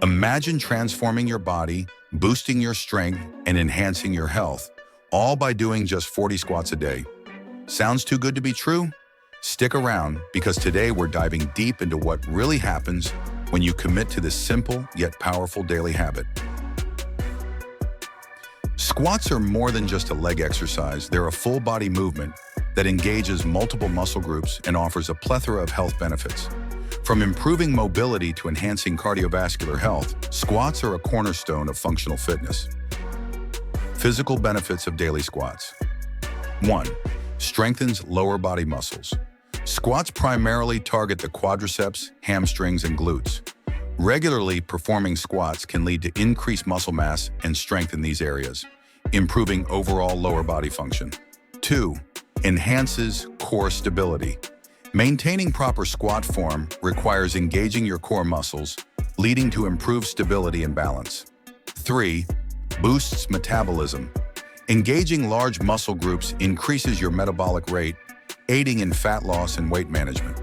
Imagine transforming your body, boosting your strength, and enhancing your health, all by doing just 40 squats a day. Sounds too good to be true? Stick around, because today we're diving deep into what really happens when you commit to this simple yet powerful daily habit. Squats are more than just a leg exercise. They're a full body movement that engages multiple muscle groups and offers a plethora of health benefits. From improving mobility to enhancing cardiovascular health, squats are a cornerstone of functional fitness. Physical benefits of daily squats. 1. Strengthens lower body muscles. Squats primarily target the quadriceps, hamstrings, and glutes. Regularly performing squats can lead to increased muscle mass and strength in these areas, improving overall lower body function. 2. Enhances core stability. Maintaining proper squat form requires engaging your core muscles, leading to improved stability and balance. 3. Boosts metabolism. Engaging large muscle groups increases your metabolic rate, aiding in fat loss and weight management.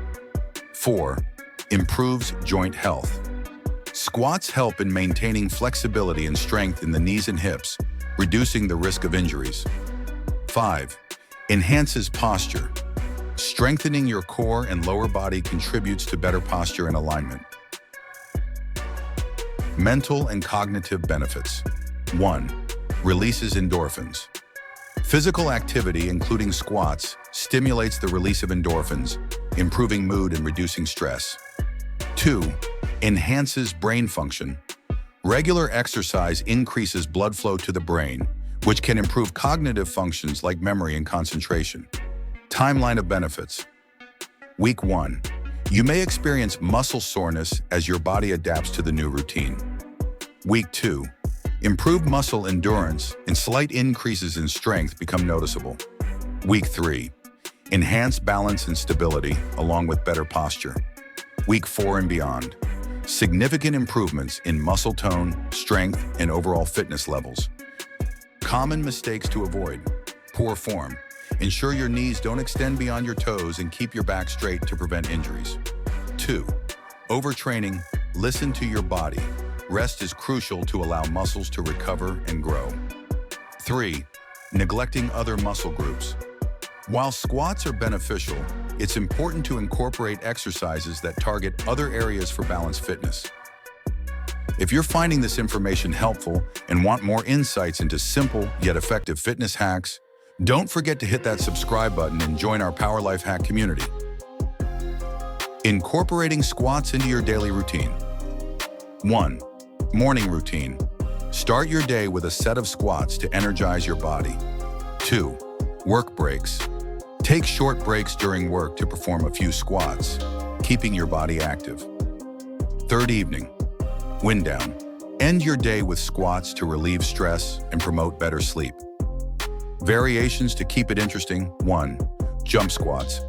4. Improves joint health. Squats help in maintaining flexibility and strength in the knees and hips, reducing the risk of injuries. 5. Enhances posture. Strengthening your core and lower body contributes to better posture and alignment. Mental and cognitive benefits. 1. Releases endorphins. Physical activity, including squats, stimulates the release of endorphins, improving mood and reducing stress. 2. Enhances brain function. Regular exercise increases blood flow to the brain, which can improve cognitive functions like memory and concentration. Timeline of benefits. Week 1. You may experience muscle soreness as your body adapts to the new routine. Week 2. Improved muscle endurance and slight increases in strength become noticeable. Week 3. Enhanced balance and stability, along with better posture. Week 4 and beyond. Significant improvements in muscle tone, strength, and overall fitness levels. Common mistakes to avoid. Poor form. Ensure your knees don't extend beyond your toes and keep your back straight to prevent injuries. 2. Overtraining. Listen to your body. Rest is crucial to allow muscles to recover and grow. 3. Neglecting other muscle groups. While squats are beneficial, it's important to incorporate exercises that target other areas for balanced fitness. If you're finding this information helpful and want more insights into simple yet effective fitness hacks, don't forget to hit that subscribe button and join our Power Life Hack community. Incorporating squats into your daily routine. 1. Morning routine. Start your day with a set of squats to energize your body. 2. Work breaks. Take short breaks during work to perform a few squats, keeping your body active. 3rd evening. Wind down. End your day with squats to relieve stress and promote better sleep. Variations to keep it interesting. 1. Jump squats.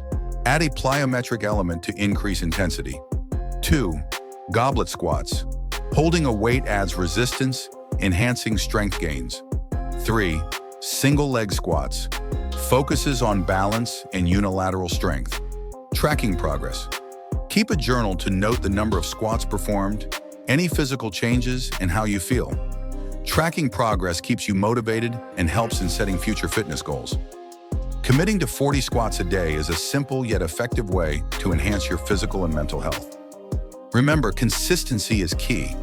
Add a plyometric element to increase intensity. 2. Goblet squats. Holding a weight adds resistance, enhancing strength gains. 3. Single leg squats. Focuses on balance and unilateral strength. Tracking progress. Keep a journal to note the number of squats performed, any physical changes, and how you feel. Tracking progress keeps you motivated and helps in setting future fitness goals. Committing to 40 squats a day is a simple yet effective way to enhance your physical and mental health. Remember, consistency is key.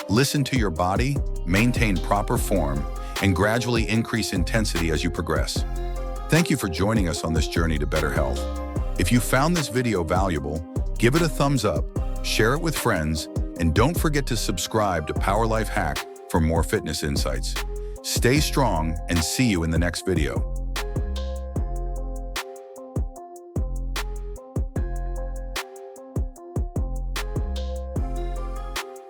Listen to your body, maintain proper form, and gradually increase intensity as you progress. Thank you for joining us on this journey to better health. If you found this video valuable, give it a thumbs up, share it with friends, and don't forget to subscribe to Power Life Hack for more fitness insights. Stay strong and see you in the next video.